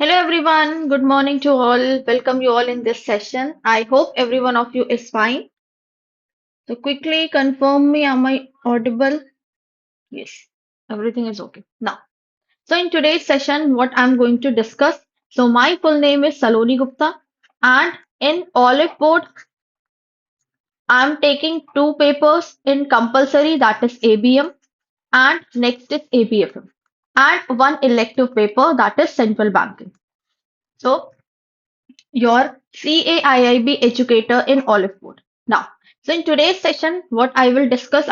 Hello everyone, good morning to all. Welcome you all in this session. I hope every one of you is fine. So quickly confirm me, am I audible? Yes, everything is okay. Now, so in today's session, what I'm going to discuss. So my full name is Saloni Gupta and in Oliveboard, I'm taking two papers in compulsory that is ABM and next is ABFM and one elective paper that is central banking. So your CAIIB educator in Oliveboard. Now, so in today's session, what I will discuss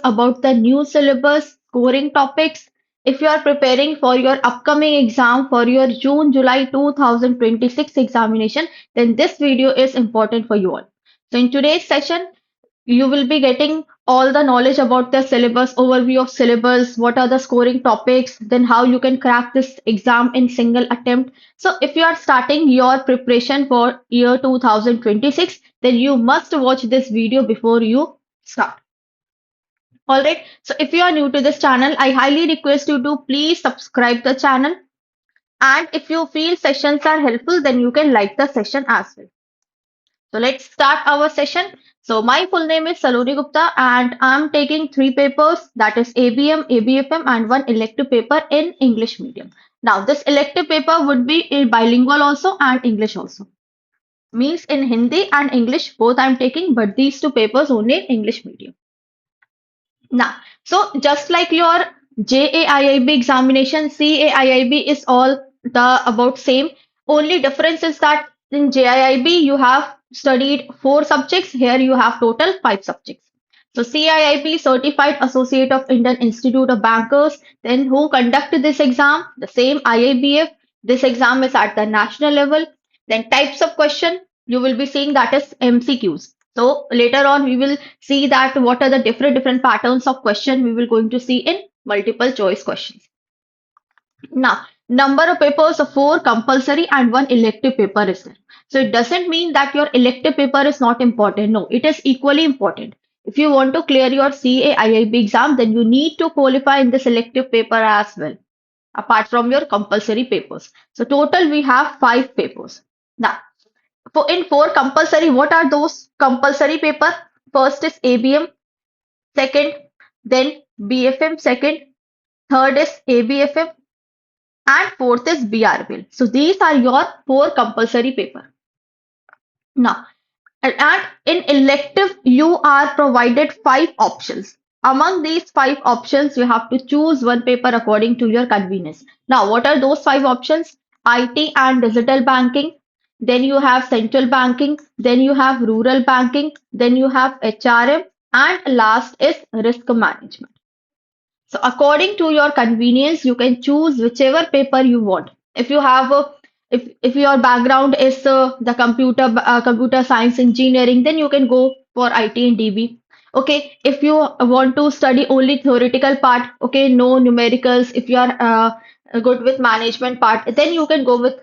about the new syllabus, scoring topics. If you are preparing for your upcoming exam for your June-July 2026 examination, then this video is important for you all. So in today's session, you will be getting all the knowledge about the syllabus, overview of syllabus, what are the scoring topics, then how you can crack this exam in single attempt. So if you are starting your preparation for year 2026, then you must watch this video before you start. Alright, so if you are new to this channel, I highly request you to please subscribe the channel. And if you feel sessions are helpful, then you can like the session as well. So let's start our session. So my full name is Saloni Gupta and I'm taking three papers that is ABM, ABFM and one elective paper in English medium. Now this elective paper would be in bilingual also and English also. Means in Hindi and English both I'm taking but these two papers only in English medium. Now, so just like your JAIIB examination, CAIIB is all the about same. Only difference is that in JIIB you have studied four subjects. Here you have total five subjects. So CIIB Certified Associate of Indian Institute of Bankers. Then who conduct this exam? The same IIBF. This exam is at the national level. Then types of question you will be seeing that is MCQs. So later on we will see that what are the different patterns of question we will going to see in multiple choice questions. Now, number of papers of four compulsory and one elective paper is there. So it doesn't mean that your elective paper is not important. No, it is equally important. If you want to clear your CAIIB exam, then you need to qualify in this elective paper as well, apart from your compulsory papers. So total we have five papers. Now, for in four compulsory, what are those compulsory paper? First is ABM, second, then BFM second, third is ABFM, and fourth is BRBL. So these are your four compulsory paper. Now, and in elective, you are provided five options. Among these five options, you have to choose one paper according to your convenience. Now, what are those five options? IT and digital banking. Then you have central banking. Then you have rural banking. Then you have HRM. And last is risk management. So according to your convenience, you can choose whichever paper you want. If you have a, if your background is the computer science engineering, then you can go for IT and DB. Okay, if you want to study only theoretical part, okay, no numericals. If you are good with management part, then you can go with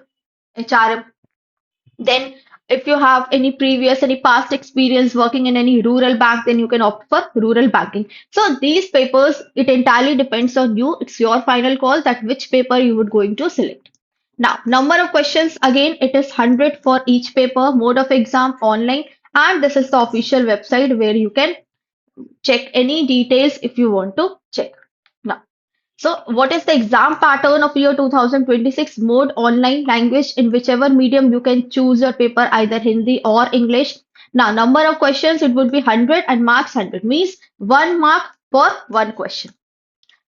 HRM. Then, if you have any past experience working in any rural bank, then you can opt for rural banking. So these papers, it entirely depends on you. It's your final call that which paper you would going to select. Now, number of questions, again, it is 100 for each paper, mode of exam online, and this is the official website where you can check any details if you want to check. Now, so, what is the exam pattern of year 2026? Mode online language in whichever medium you can choose your paper, either Hindi or English. Now, number of questions it would be 100 and marks 100 means 1 mark for one question.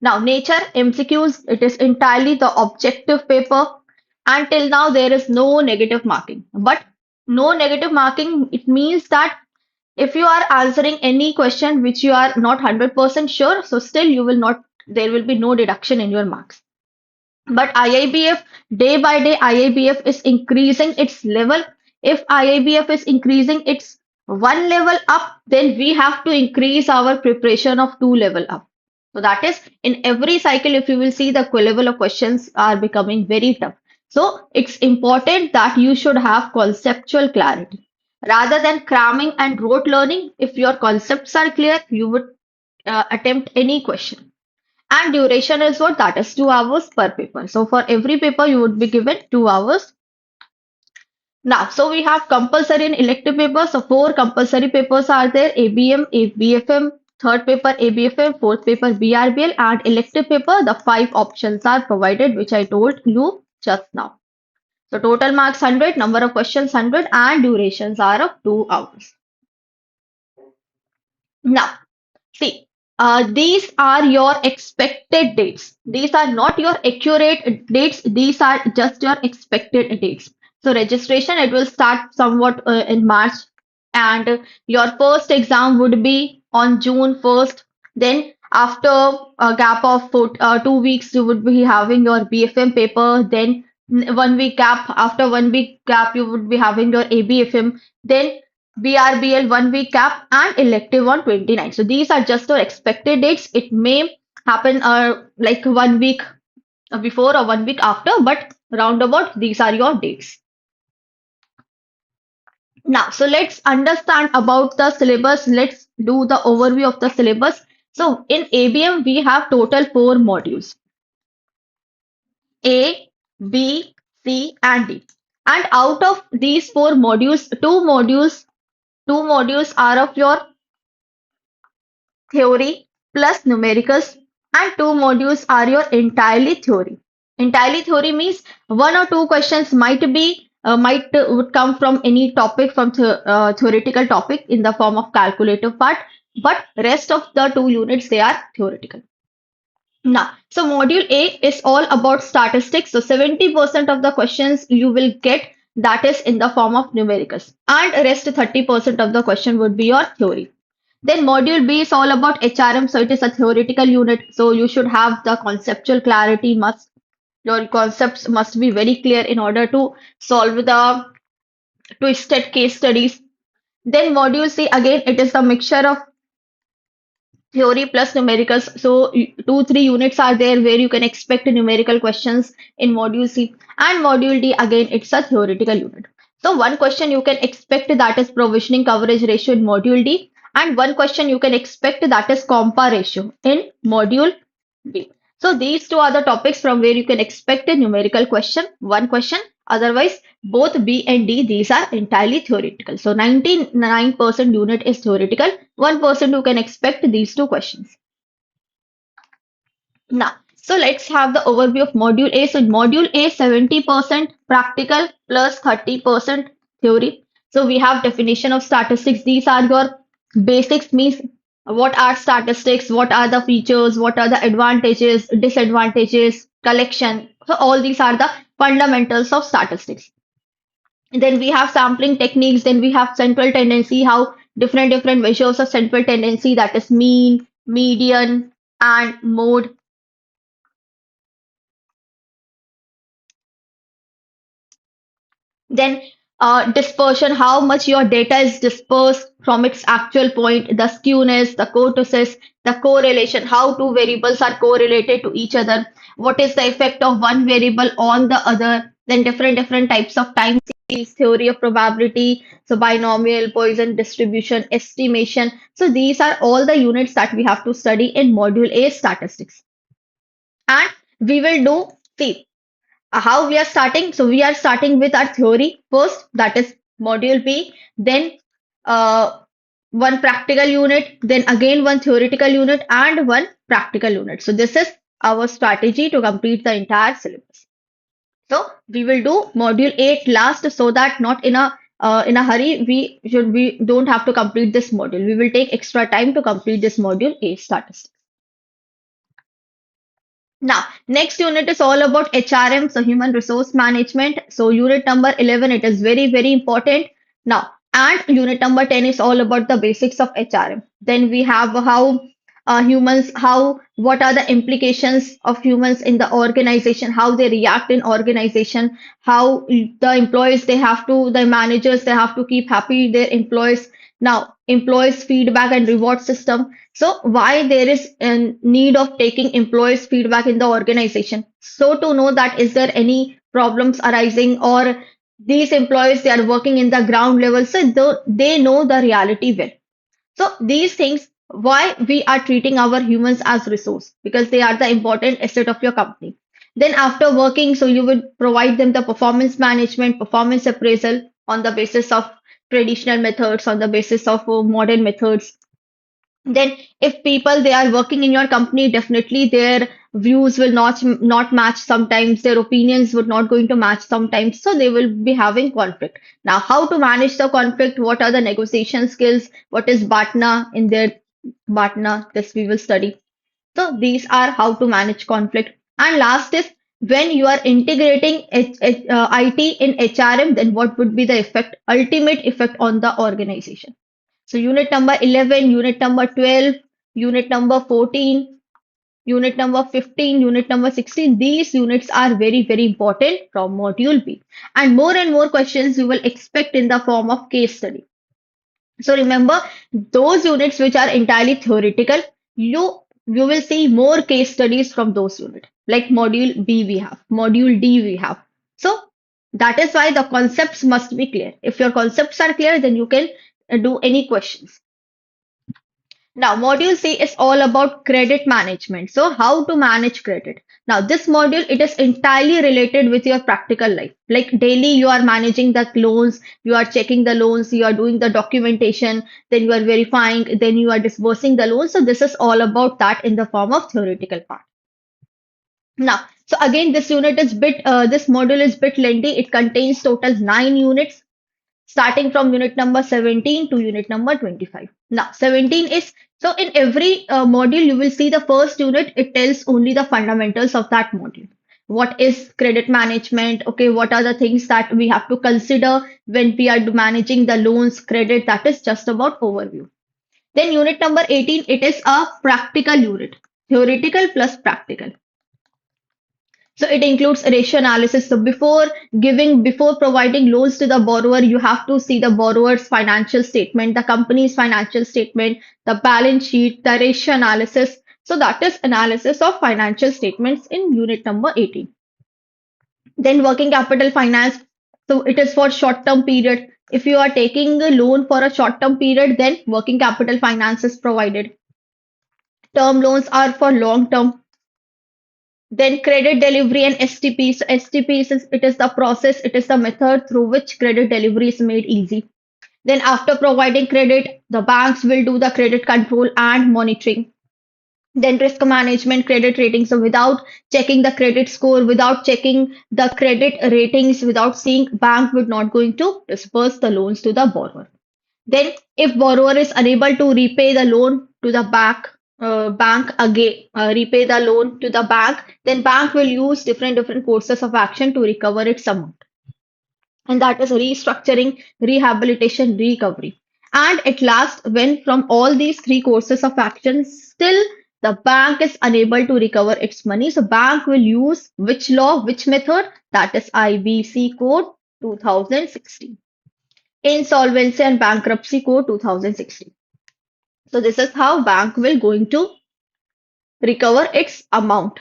Now, nature MCQs it is entirely the objective paper. Until now, there is no negative marking. But no negative marking it means that if you are answering any question which you are not 100% sure, so still you will not, there will be no deduction in your marks. But IIBF, day by day, IIBF is increasing its level. If IIBF is increasing its one level up, then we have to increase our preparation of two level up. So that is in every cycle, if you will see the level of questions are becoming very tough. So it's important that you should have conceptual clarity. Rather than cramming and rote learning, if your concepts are clear, you would attempt any question. And duration is what? That is 2 hours per paper. So for every paper, you would be given 2 hours. Now, so we have compulsory and elective papers. So four compulsory papers are there: ABM, ABFM, third paper ABFM, fourth paper BRBL, and elective paper. The five options are provided, which I told you just now. So total marks 100, number of questions 100, and durations are of 2 hours. Now, see, these are your expected dates. These are not your accurate dates. These are just your expected dates. So registration, it will start somewhat in March, and your first exam would be on June 1st. Then after a gap of 2 weeks, you would be having your BFM paper. Then 1 week gap. After 1 week gap, you would be having your ABFM. Then BRBL 1 week gap and elective on 29. So these are just your expected dates. It may happen like 1 week before or 1 week after, but roundabout these are your dates. Now, so let's understand about the syllabus. Let's do the overview of the syllabus. So in ABM, we have total four modules: A, B, C, and D. And out of these four modules, two modules are of your theory plus numericals, and two modules are your entirely theory. Entirely theory means one or two questions would come from any topic from theoretical topic in the form of calculative part, but rest of the two units they are theoretical. Now, so module A is all about statistics. So 70% of the questions you will get, that is in the form of numericals, and rest 30% of the question would be your theory. Then module B is all about HRM, so it is a theoretical unit. So you should have the conceptual clarity. Your concepts must be very clear in order to solve the twisted case studies. Then module C, again, it is a mixture of theory plus numericals. So 2-3 units are there where you can expect numerical questions in module C. And module D, again, it's a theoretical unit. So one question you can expect, that is provisioning coverage ratio in module D. And one question you can expect, that is compa ratio in module B. So these two are the topics from where you can expect a numerical question, one question. Otherwise, both B and D, these are entirely theoretical. So 99% unit is theoretical. 1% you can expect these two questions. Now, so let's have the overview of module A. So module A, 70% practical plus 30% theory. So we have definition of statistics. These are your basics, means what are statistics, what are the features, what are the advantages, disadvantages, collection. So all these are the fundamentals of statistics. Then we have sampling techniques, then we have central tendency, how different measures of central tendency, that is mean, median, and mode. Then dispersion, how much your data is dispersed from its actual point, the skewness, the kurtosis, the correlation, how two variables are correlated to each other, what is the effect of one variable on the other, then different types of time series, theory of probability, so binomial, Poisson distribution, estimation. So these are all the units that we have to study in module A, statistics. And we will do, see, how we are starting. So we are starting with our theory first, that is module B, then uh, one practical unit, then again one theoretical unit, and one practical unit. So this is our strategy to complete the entire syllabus. So we will do module 8 last, so that not in a hurry we don't have to complete this module. We will take extra time to complete this module 8, statistics. Now, next unit is all about HRM, so human resource management. So unit number 11, it is very important. Now, and unit number 10 is all about the basics of HRM. Then we have how what are the implications of humans in the organization, how they react in organization, how the employees, the managers, they have to keep happy their employees. Now, employees feedback and reward system. So why there is a need of taking employees feedback in the organization? So to know that is there any problems arising, or these employees, they are working in the ground level, so they know the reality well. So these things, why we are treating our humans as resource, because they are the important asset of your company. Then after working, so you would provide them the performance management, performance appraisal on the basis of traditional methods, on the basis of modern methods. Then if people they are working in your company, definitely their views will not match, sometimes their opinions would not going to match sometimes, so they will be having conflict. Now how to manage the conflict, what are the negotiation skills, what is batna in their batna, this we will study. So these are how to manage conflict. And last is, when you are integrating IT in HRM, then what would be the effect, ultimate effect on the organization. So unit number 11, unit number 12, unit number 14, unit number 15, unit number 16, these units are very, very important from module B. And more questions you will expect in the form of case study. So remember, those units which are entirely theoretical, you will see more case studies from those units. Like module B we have, module D we have. So that is why the concepts must be clear. If your concepts are clear, then you can do any questions. Now, module C is all about credit management. So, how to manage credit. Now, this module, it is entirely related with your practical life. Like daily, you are managing the loans, you are checking the loans, you are doing the documentation, then you are verifying, then you are disbursing the loans. So, this is all about that in the form of theoretical part. Now, so again, this module is bit lengthy. It contains total 9 units, starting from unit number 17 to unit number 25. Now, 17 is, so in every module, you will see the first unit, it tells only the fundamentals of that module. What is credit management? Okay, what are the things that we have to consider when we are managing the loans, credit? That is just about overview. Then unit number 18, it is a practical unit, theoretical plus practical. So it includes ratio analysis. So before providing loans to the borrower, you have to see the borrower's financial statement, the company's financial statement, the balance sheet, the ratio analysis. So that is analysis of financial statements in unit number 18. Then working capital finance. So it is for short-term period. If you are taking a loan for a short-term period, then working capital finance is provided. Term loans are for long-term. Then credit delivery and STP. So STP is it is the process, it is the method through which credit delivery is made easy. Then after providing credit, the banks will do the credit control and monitoring. Then risk management, credit rating. So without checking the credit score, without checking the credit ratings, without seeing, bank would not going to disperse the loans to the borrower. Then, if borrower is unable to repay the loan to the bank again, repay the loan to the bank, then bank will use different courses of action to recover its amount, and that is restructuring, rehabilitation, recovery. And at last, when from all these three courses of action, still the bank is unable to recover its money, so bank will use which law, which method? That is IBC Code 2016. Insolvency and Bankruptcy Code 2016. So this is how bank will going to recover its amount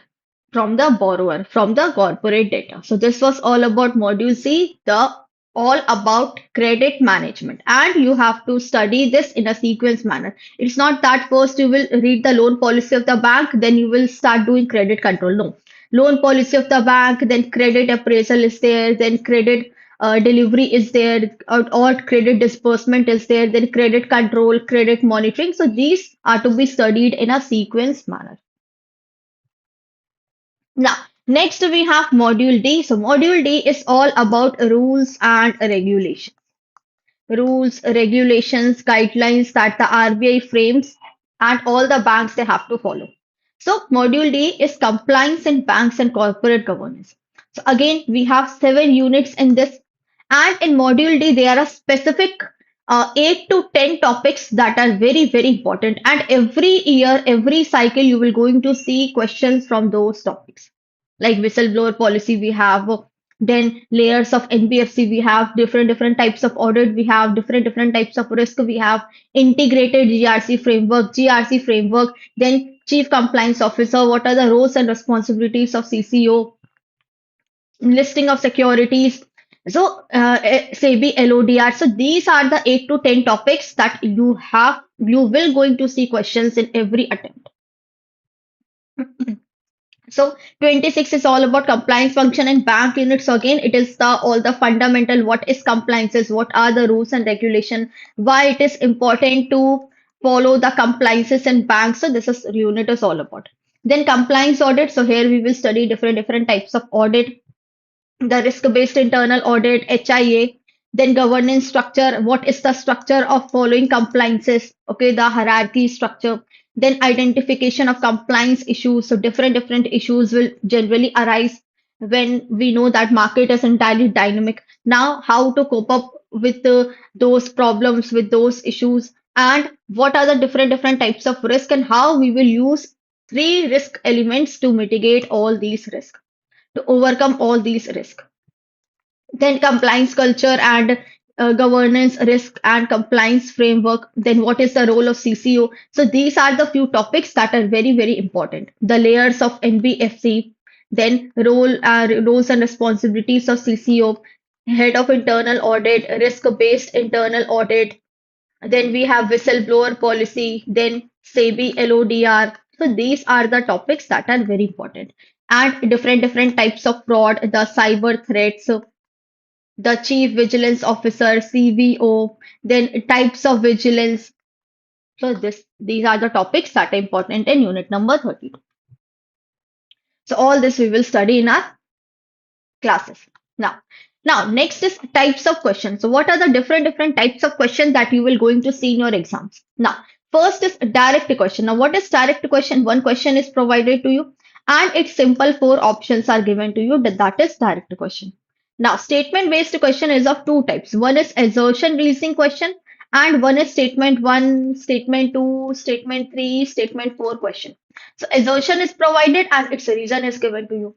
from the borrower, from the corporate data. So this was all about module C, the all about credit management. And you have to study this in a sequence manner. It's not that first you will read the loan policy of the bank, then you will start doing credit control. No. Loan policy of the bank, then credit appraisal is there, then credit delivery is there, or credit disbursement is there, then credit control, credit monitoring. So these are to be studied in a sequence manner. Now, next we have module D. So module D is all about rules and regulations. Rules, regulations, guidelines that the RBI frames and all the banks they have to follow. So module D is compliance in banks and corporate governance. So again, we have 7 units in this, and in module D there are specific 8 to 10 topics that are very very important, and every year, every cycle you will going to see questions from those topics. Like whistleblower policy we have, then layers of NBFC we have, different types of audit we have, different types of risk we have, integrated GRC framework, then chief compliance officer, what are the roles and responsibilities of CCO, listing of securities, So, SEBI, LODR. So these are the 8 to 10 topics that you will going to see questions in every attempt. So 26 is all about compliance function and bank units. So again, it is the all the fundamental. What is compliances? What are the rules and regulation? Why it is important to follow the compliances in banks. So this is unit is all about. Then compliance audit. So here we will study different types of audit, the risk-based internal audit, HIA, then governance structure. What is the structure of following compliances? Okay, the hierarchy structure. Then identification of compliance issues. So different issues will generally arise when we know that market is entirely dynamic. Now, how to cope up with those problems, with those issues, and what are the different types of risk, and how we will use three risk elements to mitigate all these risks, to overcome all these risks. Then compliance culture and governance, risk and compliance framework. Then what is the role of CCO? So these are the few topics that are very important. The layers of NBFC, then roles and responsibilities of CCO, head of internal audit, risk-based internal audit. Then we have whistleblower policy, then SEBI LODR. So these are the topics that are very important. And different types of fraud, the cyber threats, the Chief Vigilance Officer, CVO, then types of vigilance. So these are the topics that are important in unit number 32. So all this we will study in our classes. Now, next is types of questions. So what are the different types of questions that you will going to see in your exams? Now, first is direct question. Now, what is direct question? One question is provided to you, and it's simple. Four options are given to you. That is direct question. Now, statement-based question is of two types. One is assertion releasing question, and one is statement one, statement two, statement three, statement four question. So assertion is provided and its reason is given to you,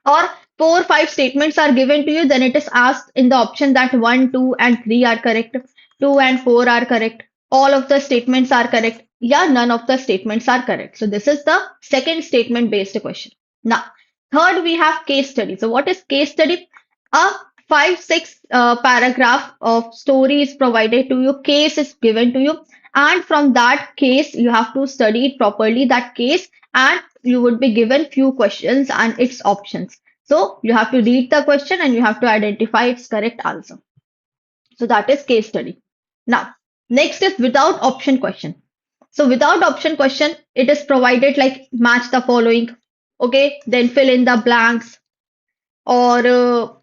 or 4 5 statements are given to you, then it is asked in the option that 1 2 and 3 are correct, 2 and 4 are correct, all of the statements are correct, yeah, none of the statements are correct. So this is the second statement based question. Now, third we have case study. So what is case study? A 5 6 paragraph of story is provided to you, case is given to you, and from that case you have to study it properly, that case, and you would be given few questions and its options. So you have to read the question and you have to identify its correct answer. So that is case study. Now, next is without option question. So without option question, it is provided like match the following. Okay, then fill in the blanks, or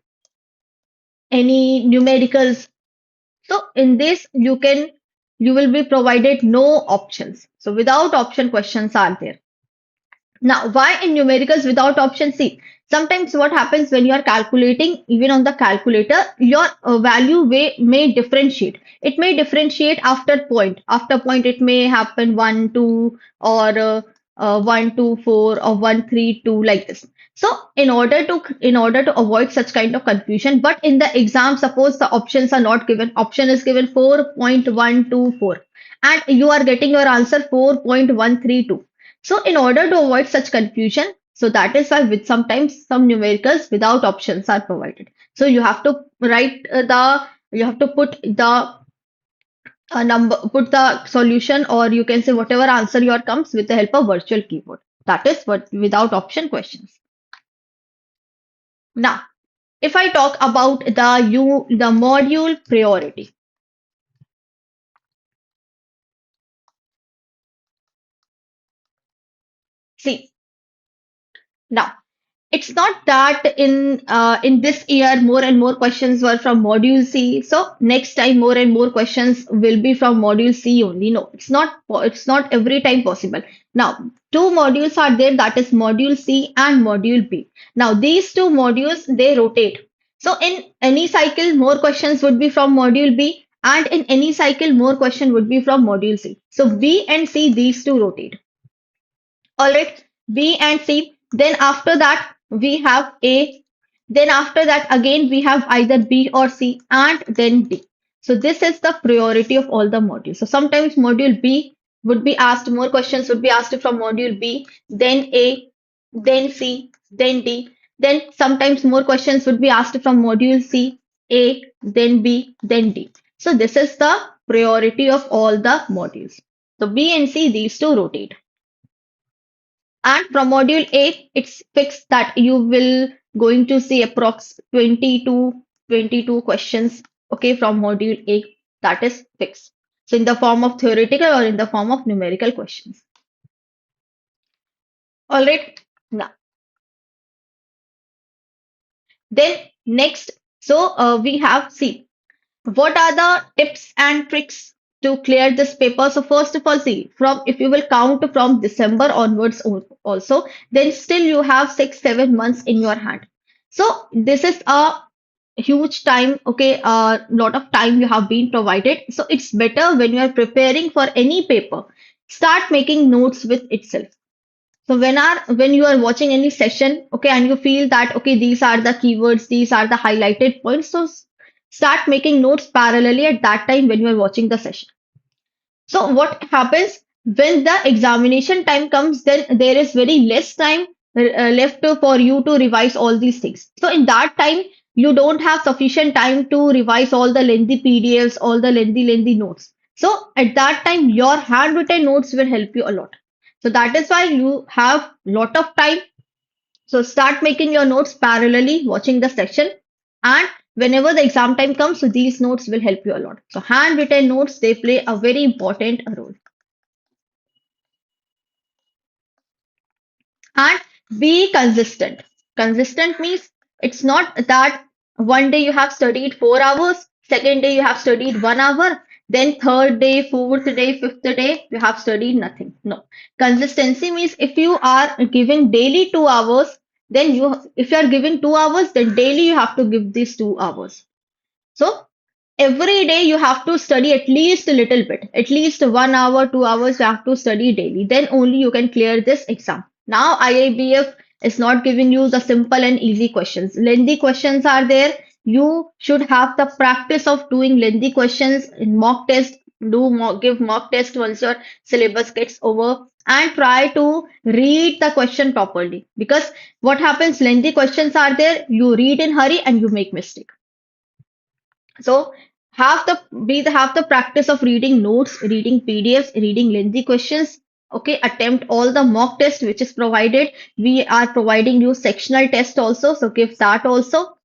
any numericals. So in this, you will be provided no options. So without option questions are there. Now, why in numericals without option C? Sometimes what happens when you are calculating, even on the calculator, your value may differentiate. It may differentiate after point. After point, it may happen 1, 2, or 1, 2, 4, or 1, 3, 2, like this. So, in order to avoid such kind of confusion, but in the exam, suppose the options are not given. Option is given 4.124, and you are getting your answer 4.132. So in order to avoid such confusion, so that is why with sometimes some numericals without options are provided. So you have to you have to put the number, put the solution, or you can say whatever answer your comes with the help of virtual keyboard. That is what without option questions. Now, if I talk about the module priority. See, now it's not that in this year more and more questions were from module C. So next time more and more questions will be from module C only. No, it's not every time possible. Now, two modules are there, that is module C and module B. Now these two modules, they rotate. So in any cycle more questions would be from module B, and in any cycle more question would be from module C. So B and C, these two rotate. All right, B and C. Then after that, we have A. Then after that, again, we have either B or C, and then D. So this is the priority of all the modules. So sometimes module B would be asked, more questions would be asked from module B, then A, then C, then D. Then sometimes more questions would be asked from module C, A, then B, then D. So this is the priority of all the modules. So B and C, these two rotate. And from module A, it's fixed that you will going to see approx 20 to 22 questions, okay, from module A. That is fixed. So in the form of theoretical or in the form of numerical questions. All right. Now, then next, so we have see what are the tips and tricks to clear this paper? So first of all, see from if you will count from December onwards also, then still you have 6 7 months in your hand. So this is a huge time, okay, a lot of time you have been provided. So it's better when you are preparing for any paper, start making notes with itself. So when you are watching any session, okay, and you feel that okay, these are the keywords, these are the highlighted points. So start making notes parallelly at that time when you are watching the session. So what happens when the examination time comes, then there is very less time left for you to revise all these things. So in that time, you don't have sufficient time to revise all the lengthy PDFs, all the lengthy notes. So at that time, your handwritten notes will help you a lot. So that is why you have lot of time. So start making your notes parallelly, watching the section, and whenever the exam time comes, so these notes will help you a lot. So handwritten notes, they play a very important role. And be consistent. Consistent means it's not that one day you have studied 4 hours, second day you have studied 1 hour, then third day, fourth day, fifth day, you have studied nothing. No. Consistency means if you are giving daily 2 hours, then if you are giving 2 hours, then daily you have to give these 2 hours. So every day you have to study at least a little bit, at least 1 hour, 2 hours you have to study daily. Then only you can clear this exam. Now IIBF is not giving you the simple and easy questions. Lengthy questions are there. You should have the practice of doing lengthy questions in mock test. Give mock test once your syllabus gets over and try to read the question properly. Because what happens, lengthy questions are there, you read in hurry and you make mistake. So have the practice of reading notes, reading PDFs, reading lengthy questions. Okay, attempt all the mock test which is provided. We are providing you sectional test also, so give that also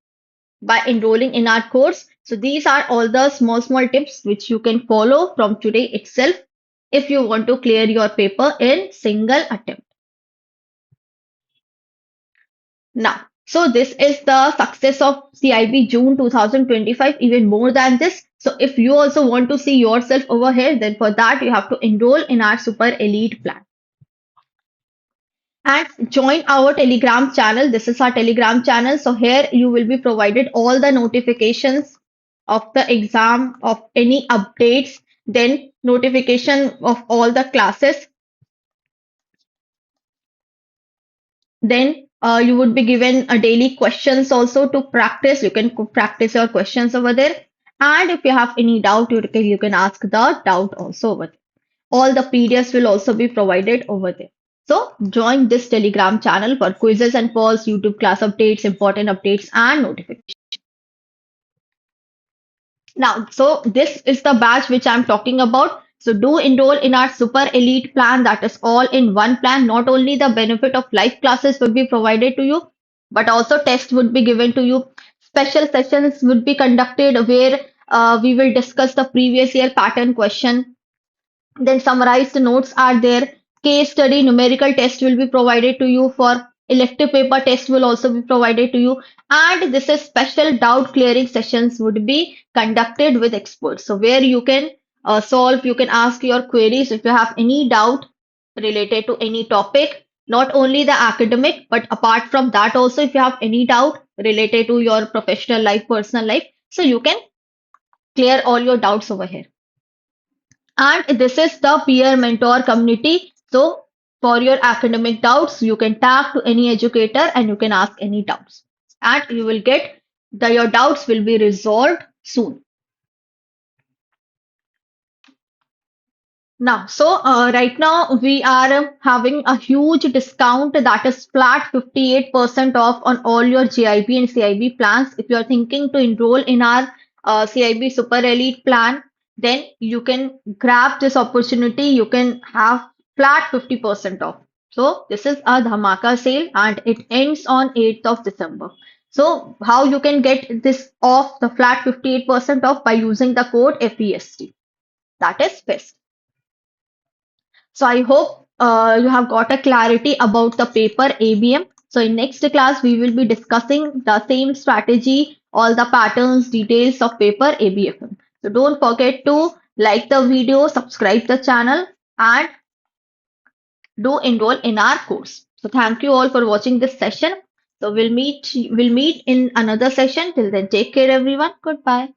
by enrolling in our course. So these are all the small tips which you can follow from today itself if you want to clear your paper in single attempt. Now, so this is the success of CIB June 2025, even more than this. So if you also want to see yourself over here, then for that you have to enroll in our Super Elite plan and join our Telegram channel. This is our Telegram channel. So here you will be provided all the notifications of the exam, of any updates, then notification of all the classes. Then you would be given a daily questions also to practice. You can practice your questions over there. And if you have any doubt, you can ask the doubt also over there. All the PDFs will also be provided over there. So join this Telegram channel for quizzes and polls, YouTube class updates, important updates, and notifications. Now, so this is the batch which I'm talking about. So do enroll in our super elite plan, that is all in one plan. Not only the benefit of live classes would be provided to you, but also tests would be given to you. Special sessions would be conducted where we will discuss the previous year pattern question, then summarized notes are there. Case study numerical test will be provided to you for elective paper test will also be provided to you. And this is special doubt clearing sessions would be conducted with experts. So where you can you can ask your queries if you have any doubt related to any topic, not only the academic, but apart from that also if you have any doubt related to your professional life, personal life, so you can clear all your doubts over here. And this is the peer mentor community. So for your academic doubts, you can tag to any educator and you can ask any doubts. And you will get your doubts will be resolved soon. Now, right now we are having a huge discount that is flat 58% off on all your GIB and CIB plans. If you are thinking to enroll in our CIB Super Elite plan, then you can grab this opportunity. You can have flat 50% off. So this is a dhamaka sale and it ends on 8th of December. So how you can get this off, the flat 58% off, by using the code FEST. That is FEST. So I hope you have got a clarity about the paper ABM. So in next class, we will be discussing the same strategy, all the patterns, details of paper ABFM. So don't forget to like the video, subscribe the channel, and do enroll in our course. So thank you all for watching this session. So we'll meet in another session. Till then, take care everyone. Goodbye.